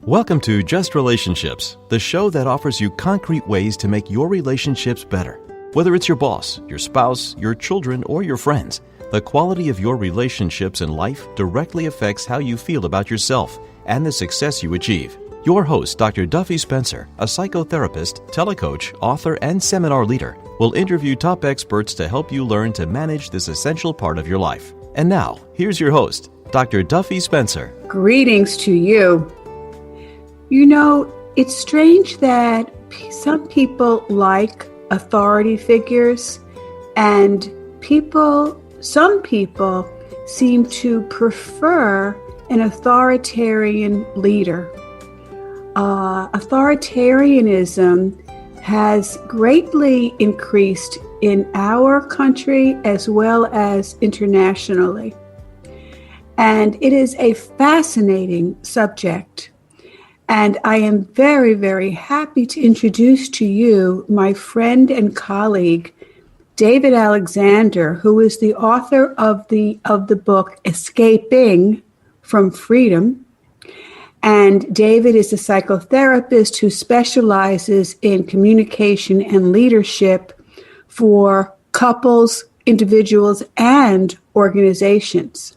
Welcome to Just Relationships, the show that offers you concrete ways to make your relationships better. Whether it's your boss, your spouse, your children, or your friends, the quality of your relationships in life directly affects how you feel about yourself and the success you achieve. Your host, Dr. Duffy Spencer, a psychotherapist, telecoach, author, and seminar leader, will interview top experts to help you learn to manage this essential part of your life. And now, here's your host, Dr. Duffy Spencer. Greetings to you. You know, it's strange that some people like authority figures, and some people seem to prefer an authoritarian leader. Authoritarianism has greatly increased in our country as well as internationally. And it is a fascinating subject. And I am very, very happy to introduce to you my friend and colleague, David Alexander, who is the author of the book Escaping from Freedom. And David is a psychotherapist who specializes in communication and leadership for couples, individuals, and organizations.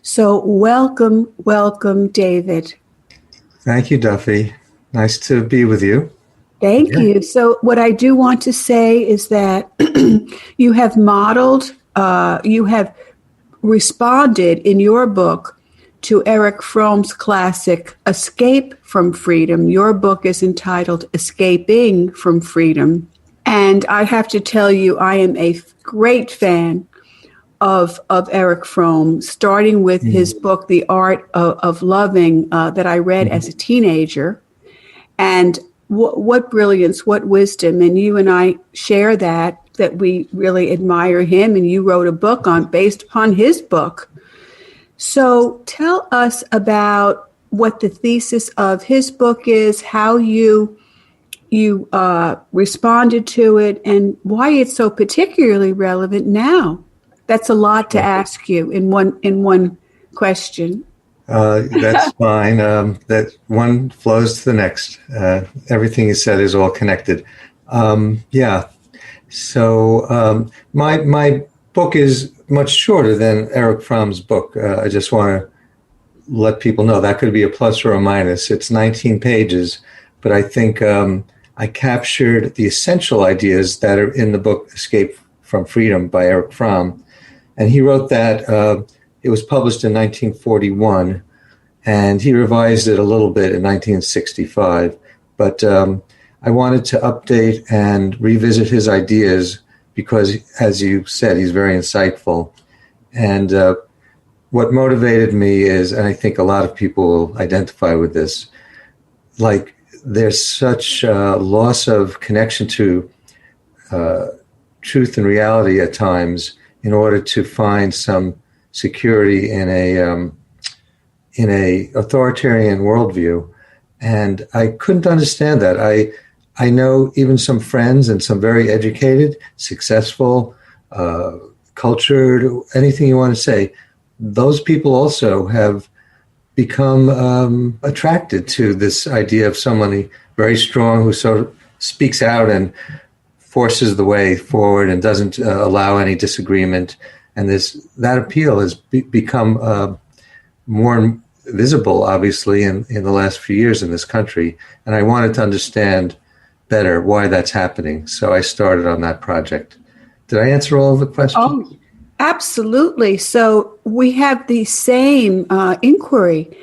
So welcome, David. Thank you, Duffy. Nice to be with you. Thank you. So what I do want to say is that you have you have responded in your book to Erich Fromm's classic, Escape from Freedom. Your book is entitled Escaping from Freedom. And I have to tell you, I am a great fan of Erich Fromm, starting with his book, The Art of Loving, that I read as a teenager. And what brilliance, what wisdom. And you and I share that we really admire him. And you wrote a book based upon his book. So tell us about what the thesis of his book is, how you responded to it, and why it's so particularly relevant now. That's a lot to ask you in one question. That's fine. That one flows to the next. Everything you said is all connected. So my book is much shorter than Erich Fromm's book. I just want to let people know that could be a plus or a minus. It's 19 pages, but I think I captured the essential ideas that are in the book Escape from Freedom by Erich Fromm. And he wrote that, it was published in 1941, and he revised it a little bit in 1965. But I wanted to update and revisit his ideas because, as you said, he's very insightful. And what motivated me is, and I think a lot of people will identify with this, like there's such loss of connection to truth and reality at times, in order to find some security in a authoritarian worldview. And I couldn't understand that. I know even some friends and some very educated, successful, cultured, anything you want to say, those people also have become attracted to this idea of somebody very strong who sort of speaks out and forces the way forward and doesn't allow any disagreement. And that appeal has become more visible, obviously, in the last few years in this country. And I wanted to understand better why that's happening. So I started on that project. Did I answer all of the questions? Oh, absolutely. So we have the same inquiry.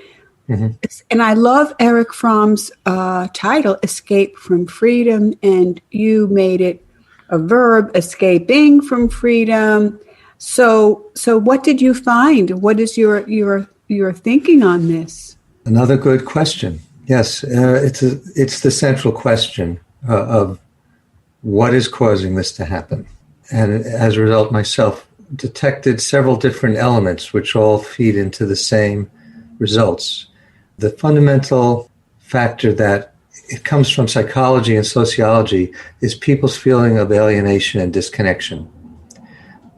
Mm-hmm. And I love Erich Fromm's title, Escape from Freedom, and you made it a verb, escaping from freedom. So what did you find? What is your thinking on this? Another good question. Yes, it's the central question of what is causing this to happen. And as a result, myself detected several different elements which all feed into the same results. The fundamental factor that it comes from psychology and sociology is people's feeling of alienation and disconnection,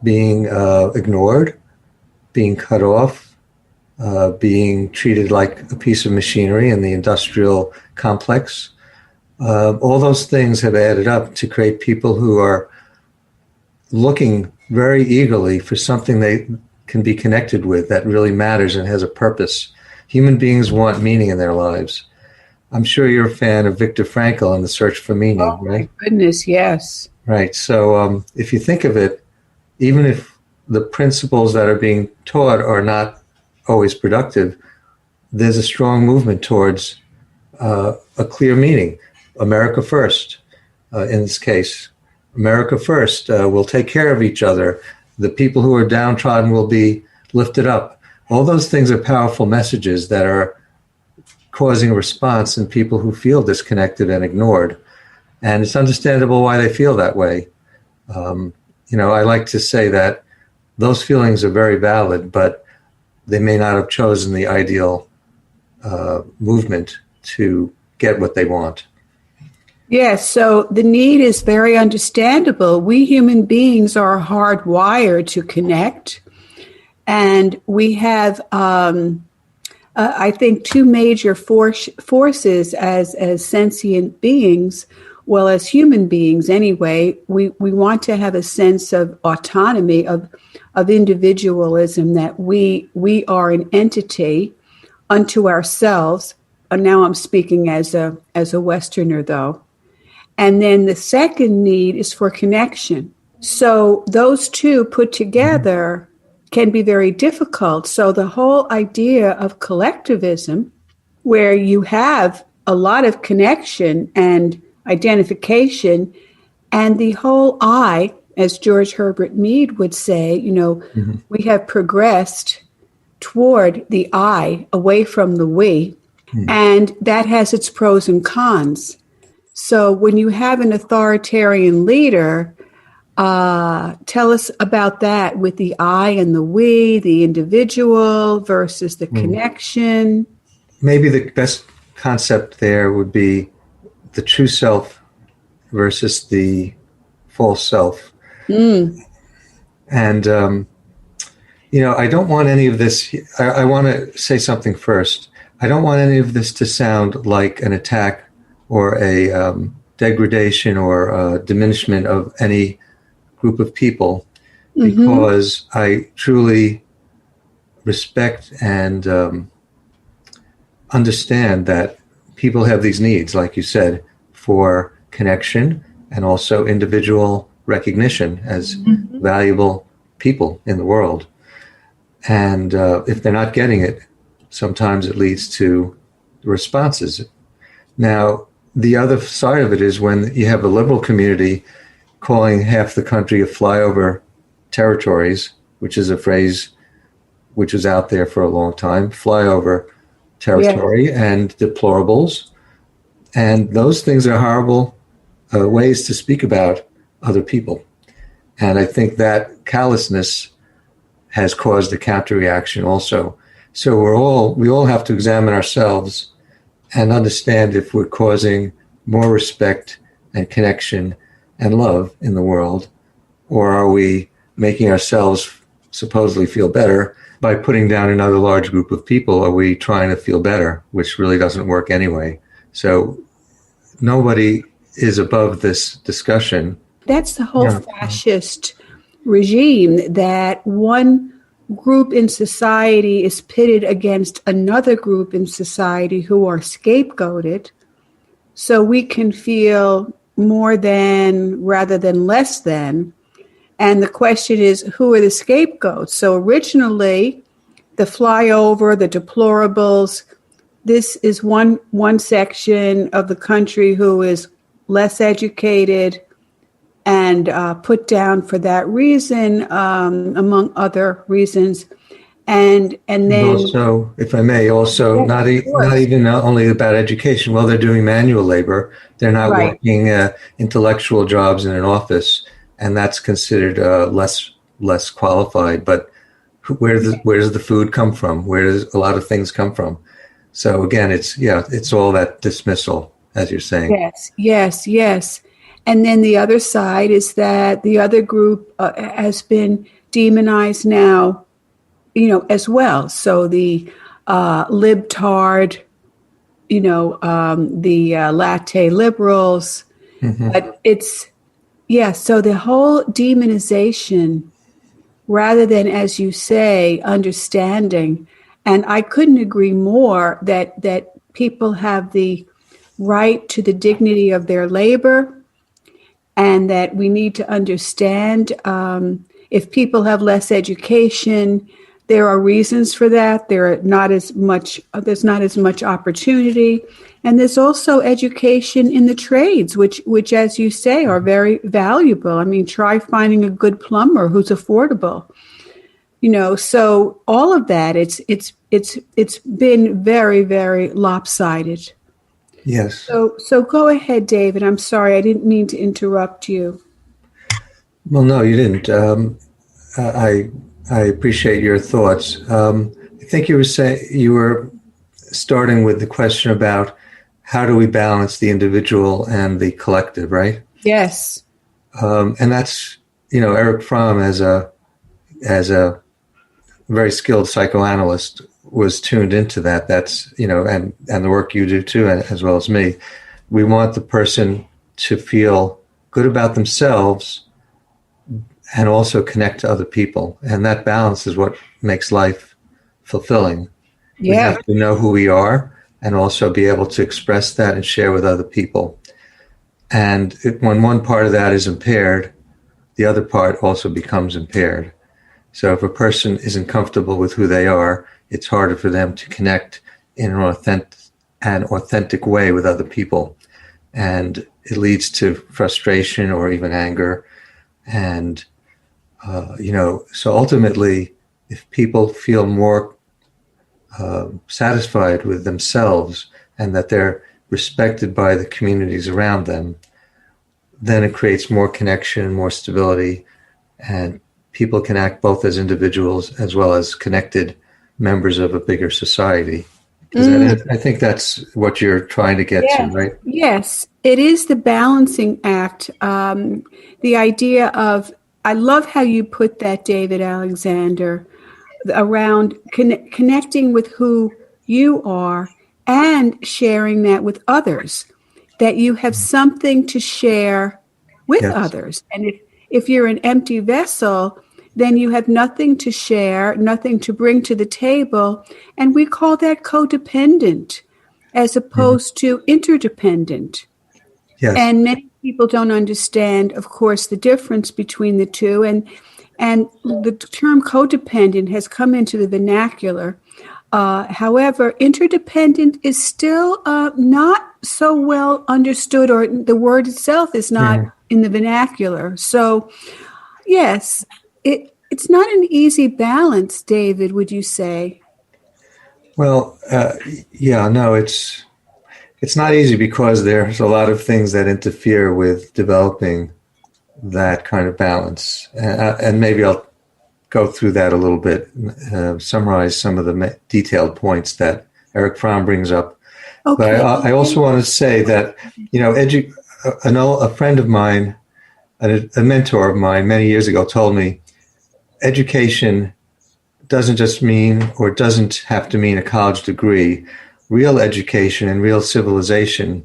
being ignored, being cut off, being treated like a piece of machinery in the industrial complex. All those things have added up to create people who are looking very eagerly for something they can be connected with that really matters and has a purpose. Human beings want meaning in their lives. I'm sure you're a fan of Viktor Frankl and the search for meaning, right? My goodness, yes. Right. So if you think of it, even if the principles that are being taught are not always productive, there's a strong movement towards a clear meaning. America first, in this case. America first. We'll take care of each other. The people who are downtrodden will be lifted up. All those things are powerful messages that are causing a response in people who feel disconnected and ignored. And it's understandable why they feel that way. I like to say that those feelings are very valid, but they may not have chosen the ideal movement to get what they want. Yes, so the need is very understandable. We human beings are hardwired to connect, and we have, I think, two major forces as sentient beings. Well, as human beings, anyway, we want to have a sense of autonomy, of individualism, that we are an entity unto ourselves. And now I'm speaking as a Westerner, though. And then the second need is for connection. So those two put together can be very difficult. So the whole idea of collectivism, where you have a lot of connection and identification, and the whole I, as George Herbert Mead would say, we have progressed toward the I, away from the we, and that has its pros and cons. So when you have an authoritarian leader, tell us about that with the I and the we, the individual versus the connection. Maybe the best concept there would be the true self versus the false self. And, I don't want any of this. I want to say something first. I don't want any of this to sound like an attack or a degradation or a diminishment of any group of people, because I truly respect and understand that people have these needs, like you said, for connection and also individual recognition as valuable people in the world. And if they're not getting it, sometimes it leads to responses. Now, the other side of it is when you have a liberal community calling half the country a flyover territories, which is a phrase which was out there for a long time, flyover territory and deplorables. And those things are horrible ways to speak about other people. And I think that callousness has caused a counter reaction also. So we all have to examine ourselves and understand if we're causing more respect and connection and love in the world, or are we making ourselves supposedly feel better by putting down another large group of people? Are we trying to feel better, which really doesn't work anyway? So nobody is above this discussion. That's the whole fascist regime, that one group in society is pitted against another group in society who are scapegoated, so we can feel more than rather than less than. And the question is, who are the scapegoats? So originally, the flyover, the deplorables, this is one section of the country who is less educated and put down for that reason, among other reasons. And then also, if I may, also not even only about education. Well, they're doing manual labor. They're not working intellectual jobs in an office, and that's considered less qualified. But where does the food come from? Where does a lot of things come from? So again, it's all that dismissal, as you're saying. Yes. And then the other side is that the other group has been demonized now, as well. So the libtard, the latte liberals, but so the whole demonization, rather than, as you say, understanding. And I couldn't agree more that people have the right to the dignity of their labor, and that we need to understand if people have less education, there are reasons for that. There's not as much opportunity. And there's also education in the trades, which, as you say, are very valuable. I mean, try finding a good plumber who's affordable. So all of that, it's been very, very lopsided. Yes. So go ahead, David. I'm sorry, I didn't mean to interrupt you. Well, no, you didn't. I appreciate your thoughts. I think you were starting with the question about how do we balance the individual and the collective, right? Yes. And that's, Eric Fromm, as a very skilled psychoanalyst, was tuned into that. That's, and the work you do too, as well as me. We want the person to feel good about themselves and also connect to other people. And that balance is what makes life fulfilling. Yeah. We have to know who we are and also be able to express that and share with other people. And when one part of that is impaired, the other part also becomes impaired. So if a person isn't comfortable with who they are, it's harder for them to connect in an authentic way with other people. And it leads to frustration or even anger. And, so ultimately, if people feel more satisfied with themselves and that they're respected by the communities around them, then it creates more connection, more stability, and people can act both as individuals as well as connected members of a bigger society. I think that's what you're trying to get to, right? Yes, it is the balancing act. The idea of, I love how you put that, David Alexander, around connecting with who you are and sharing that with others, that you have something to share with others. And if you're an empty vessel, then you have nothing to share, nothing to bring to the table. And we call that codependent as opposed to interdependent. Yes. And many people don't understand, of course, the difference between the two. And the term codependent has come into the vernacular. However, interdependent is still not so well understood, or the word itself is not in the vernacular. So, yes, it's not an easy balance, David, would you say? Well, it's not easy because there's a lot of things that interfere with developing that kind of balance. And maybe I'll go through that a little bit, summarize some of the detailed points that Eric Fromm brings up. Okay. But I also want to say that, a friend of mine, a mentor of mine many years ago told me, education doesn't just mean, or doesn't have to mean, a college degree. Real education and real civilization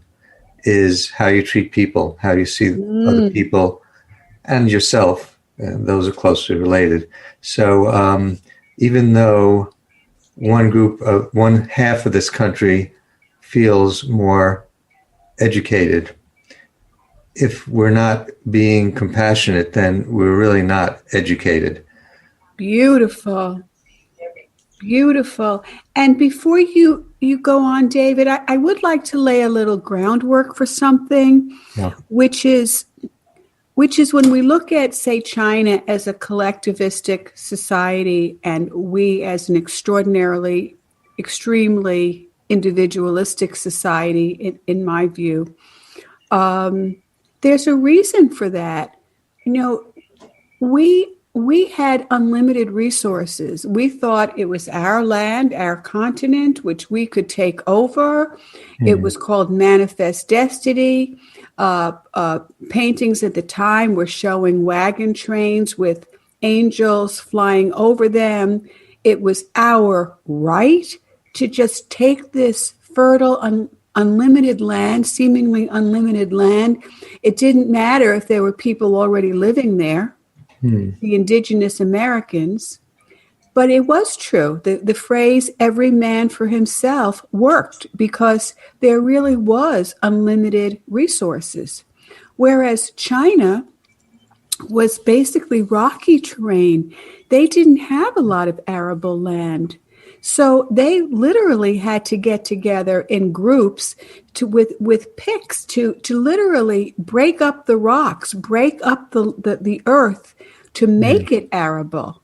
is how you treat people, how you see other people and yourself. And those are closely related. So even though one half of this country feels more educated, if we're not being compassionate, then we're really not educated. Beautiful. Beautiful. And before you go on, David, I would like to lay a little groundwork for something, which is when we look at, say, China as a collectivistic society and we as an extremely individualistic society, in my view, there's a reason for that. We had unlimited resources. We thought it was our land, our continent, which we could take over. It was called manifest destiny. Paintings at the time were showing wagon trains with angels flying over them. it was our right to just take this fertile, unlimited land, seemingly unlimited land. It didn't matter if there were people already living there, the indigenous Americans. But it was true. The phrase every man for himself worked because there really was unlimited resources. Whereas China was basically rocky terrain. They didn't have a lot of arable land. So they literally had to get together in groups with picks to literally break up the rocks, break up the earth to make it arable.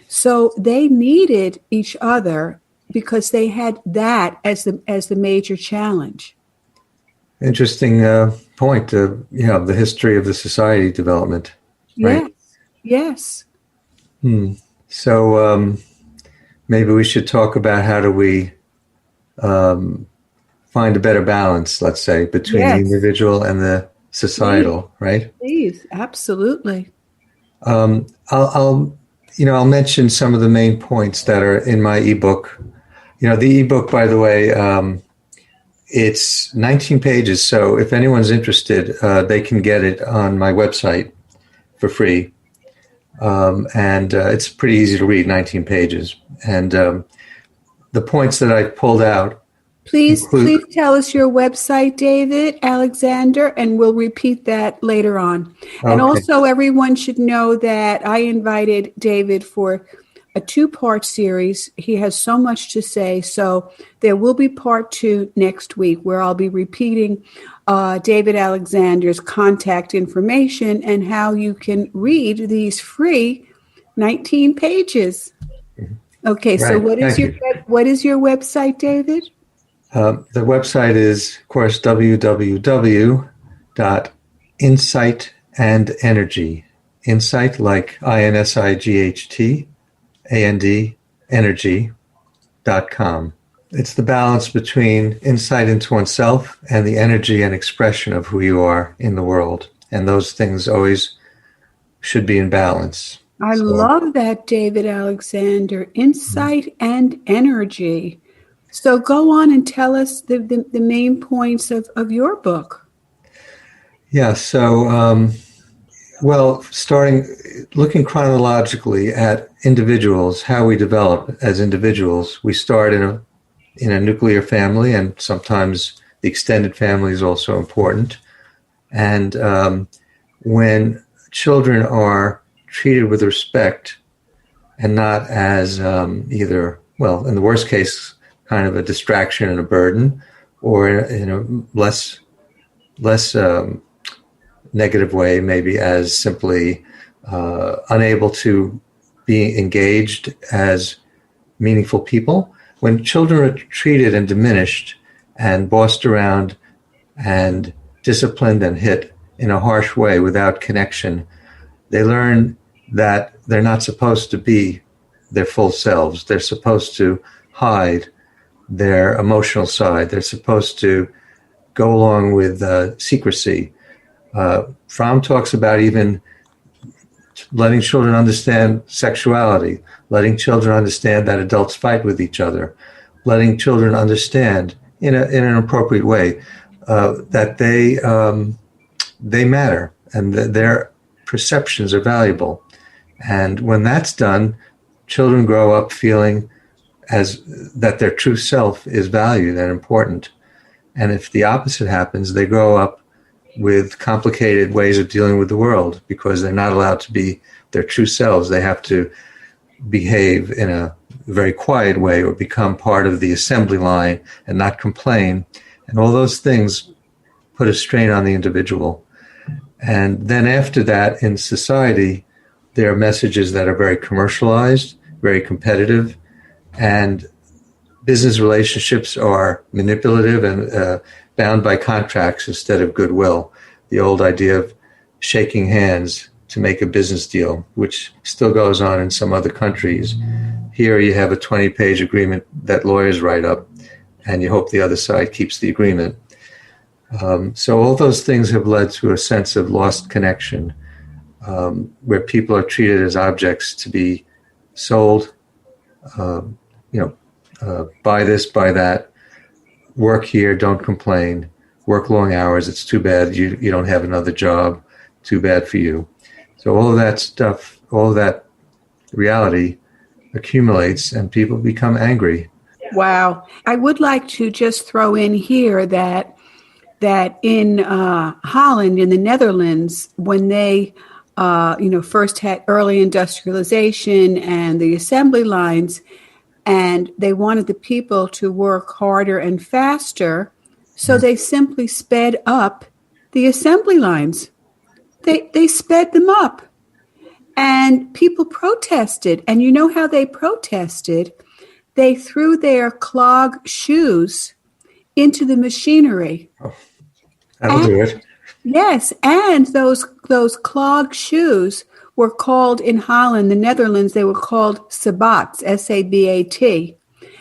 So they needed each other because they had that as the major challenge. Interesting point. The history of the society development. Right? Yes. So maybe we should talk about how do we find a better balance, let's say, between the individual and the societal, right? Please, absolutely. I'll mention some of the main points that are in my ebook. The ebook, by the way, it's 19 pages. So if anyone's interested, they can get it on my website for free. And it's pretty easy to read, 19 pages. And the points that I pulled out. Please tell us your website, David Alexander, and we'll repeat that later on. Okay. And also everyone should know that I invited David for a 2-part series. He has so much to say. So there will be part 2 next week where I'll be repeating David Alexander's contact information and how you can read these free 19 pages. Okay, so what is your website, David? The website is, of course, www.insightenergy. Insight, like INSIGHT, AND, energy.com. It's the balance between insight into oneself and the energy and expression of who you are in the world. And those things always should be in balance. I love that, David Alexander. Insight and energy. So go on and tell us the main points of your book. Yeah, so, looking chronologically at individuals, how we develop as individuals, we start in a nuclear family, and sometimes the extended family is also important. And when children are treated with respect and not as either, in the worst case, kind of a distraction and a burden, or in a less negative way, maybe as simply unable to be engaged as meaningful people. When children are treated and diminished and bossed around and disciplined and hit in a harsh way without connection, they learn that they're not supposed to be their full selves. They're supposed to hide their emotional side. They're supposed to go along with secrecy. Fromm talks about even letting children understand sexuality, letting children understand that adults fight with each other, letting children understand in an appropriate way that they matter and that their perceptions are valuable. And when that's done, children grow up feeling that their true self is valued and important. And if the opposite happens, they grow up with complicated ways of dealing with the world because they're not allowed to be their true selves. They have to behave in a very quiet way or become part of the assembly line and not complain. And all those things put a strain on the individual. And then after that, in society, there are messages that are very commercialized, very competitive, and business relationships are manipulative and bound by contracts instead of goodwill. The old idea of shaking hands to make a business deal, which still goes on in some other countries. Here you have a 20-page agreement that lawyers write up, and you hope the other side keeps the agreement. So all those things have led to a sense of lost connection, where people are treated as objects to be sold buy this, buy that, work here, don't complain, work long hours, it's too bad you don't have another job, too bad for you. So all of that stuff, all of that reality accumulates and people become angry. Wow. I would like to just throw in here that in Holland, in the Netherlands, when they first had early industrialization and the assembly lines, and they wanted the people to work harder and faster, so they simply sped up the assembly lines. They sped them up. And people protested. And you know how they protested? They threw their clog shoes into the machinery. Oh, that'll do it. Yes, and those clog shoes were called in Holland, the Netherlands, they were called sabots, S-A-B-A-T.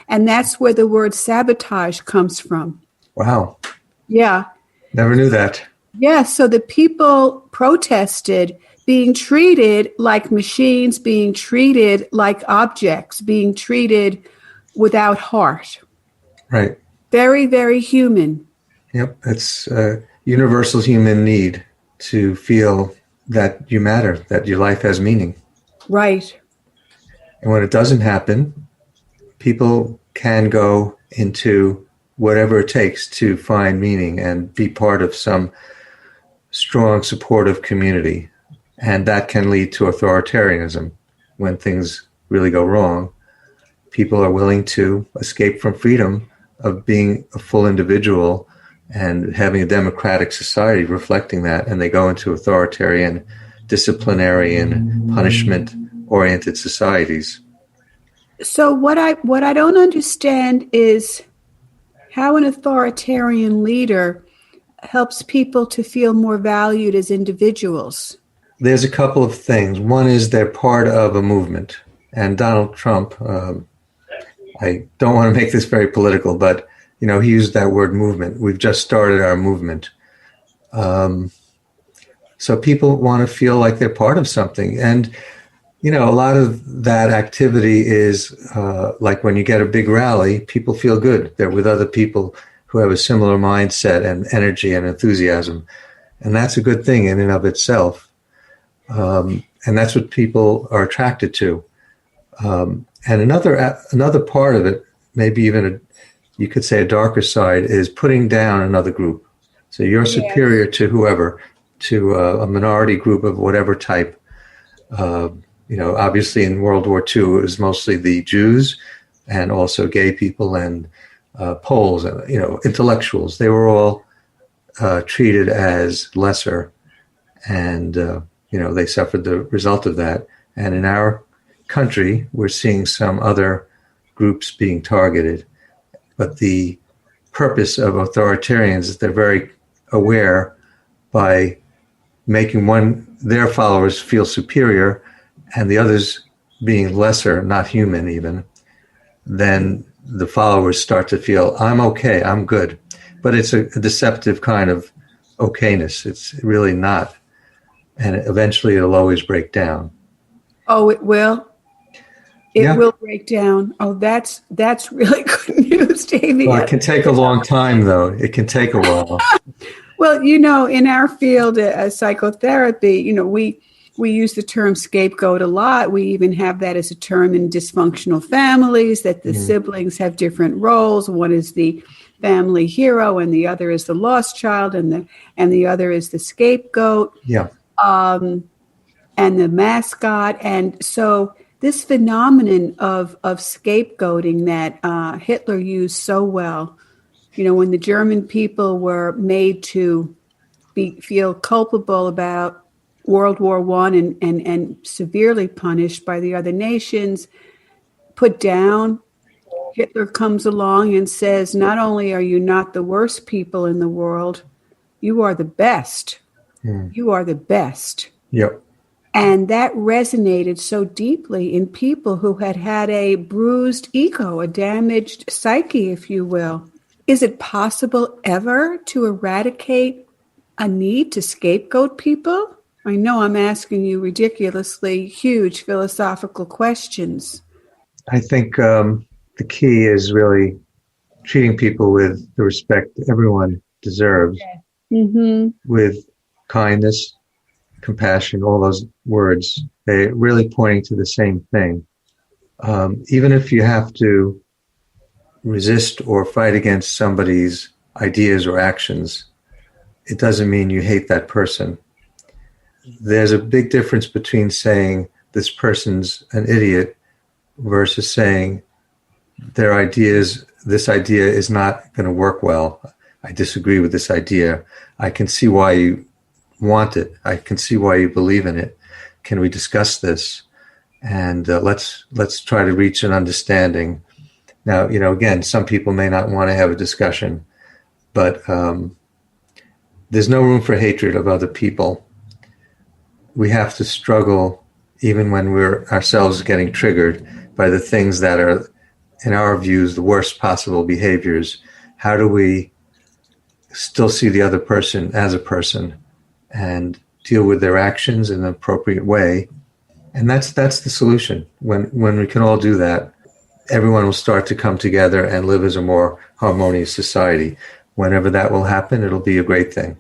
And that's where the word sabotage comes from. Wow. Yeah. Never knew that. Yeah, so the people protested being treated like machines, being treated like objects, being treated without heart. Right. Very, very human. Yep. It's a universal human need to feel that you matter, that your life has meaning. Right. And when it doesn't happen, people can go into whatever it takes to find meaning and be part of some strong, supportive community. And that can lead to authoritarianism. When things really go wrong, people are willing to escape from freedom of being a full individual and having a democratic society reflecting that, and they go into authoritarian, disciplinarian, punishment-oriented societies. So what I don't understand is how an authoritarian leader helps people to feel more valued as individuals. There's a couple of things. One is they're part of a movement. And Donald Trump, I don't want to make this very political, but he used that word movement. We've just started our movement. So people want to feel like they're part of something. And, a lot of that activity is like when you get a big rally, people feel good. They're with other people who have a similar mindset and energy and enthusiasm. And that's a good thing in and of itself. And that's what people are attracted to. And another part of it, maybe even you could say a darker side, is putting down another group. So you're superior to whoever, to a minority group of whatever type. Obviously in World War II, it was mostly the Jews and also gay people and Poles, intellectuals. They were all treated as lesser, and they suffered the result of that. And in our country, we're seeing some other groups being targeted. But the purpose of authoritarians is they're very aware by making their followers feel superior and the others being lesser, not human even, then the followers start to feel, I'm okay, I'm good. But it's a deceptive kind of okayness. It's really not. And eventually it'll always break down. Oh, it will? It will break down. Oh, that's really good news, Davey. Well, it can take a long time, though. It can take a while. Well, in our field, psychotherapy, we use the term scapegoat a lot. We even have that as a term in dysfunctional families, that the siblings have different roles. One is the family hero, and the other is the lost child, and the other is the scapegoat. Yeah. And the mascot. And so this phenomenon of scapegoating that Hitler used so well, when the German people were made to feel culpable about World War I and severely punished by the other nations, put down, Hitler comes along and says, not only are you not the worst people in the world, you are the best. You are the best. Yep. And that resonated so deeply in people who had a bruised ego, a damaged psyche, if you will. Is it possible ever to eradicate a need to scapegoat people? I know I'm asking you ridiculously huge philosophical questions. I think the key is really treating people with the respect everyone deserves, with kindness, compassion, all those words. They're really pointing to the same thing. Even if you have to resist or fight against somebody's ideas or actions, it doesn't mean you hate that person. There's a big difference between saying this person's an idiot versus saying this idea is not going to work well. I disagree with this idea. I can see why you want it. I can see why you believe in it. Can we discuss this? And let's try to reach an understanding. Now, again, some people may not want to have a discussion, but there's no room for hatred of other people. We have to struggle even when we're ourselves getting triggered by the things that are, in our views, the worst possible behaviors. How do we still see the other person as a person and deal with their actions in an appropriate way? And that's the solution. When we can all do that, everyone will start to come together and live as a more harmonious society. Whenever that will happen, it'll be a great thing.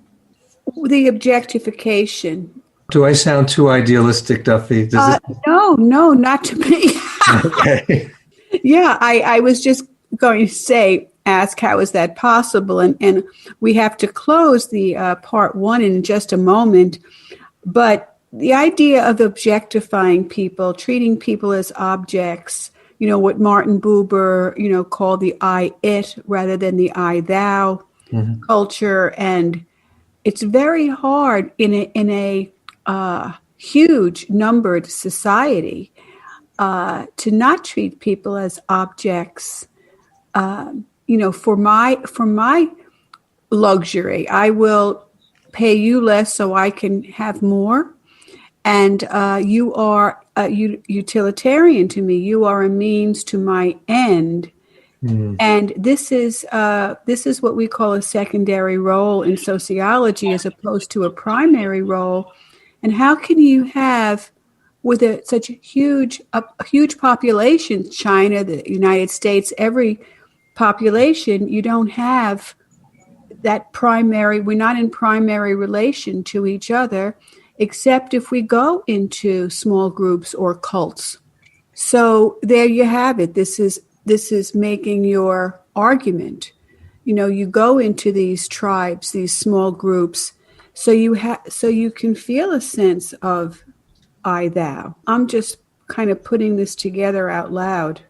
The objectification. Do I sound too idealistic, Duffy? No, not to me. Okay. Yeah, I was just going to ask how is that possible? And we have to close the part one in just a moment. But the idea of objectifying people, treating people as objects, what Martin Buber, called the I-it rather than the I-thou culture. And it's very hard in a huge numbered society to not treat people as objects. For my luxury, I will pay you less so I can have more. And you are utilitarian to me. You are a means to my end. And this is what we call a secondary role in sociology as opposed to a primary role. And how can you have, with such a huge population, China, the United States, every population, you don't have that primary, we're not in primary relation to each other, except if we go into small groups or cults. So there you have it. This is making your argument. You go into these tribes, these small groups, so you can feel a sense of I, thou. I'm just kind of putting this together out loud.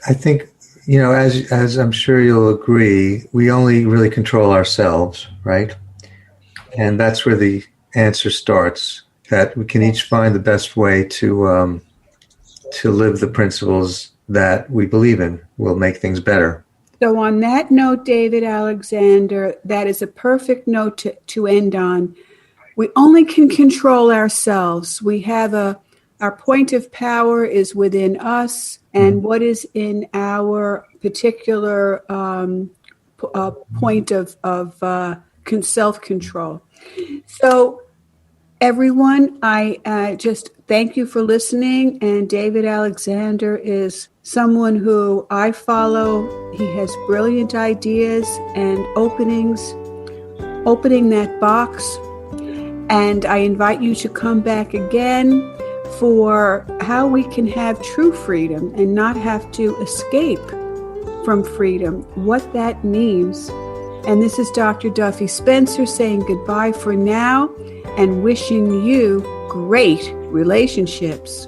I think, as I'm sure you'll agree, we only really control ourselves, right? And that's where the answer starts, that we can each find the best way to live the principles that we believe in will make things better. So on that note, David Alexander, that is a perfect note to end on. We only can control ourselves. We have our point of power is within us, and what is in our particular point of self-control. So everyone, I just thank you for listening. And David Alexander is someone who I follow. He has brilliant ideas and opening that box. And I invite you to come back again for how we can have true freedom and not have to escape from freedom, what that means. And this is Dr. Duffy Spencer saying goodbye for now and wishing you great relationships.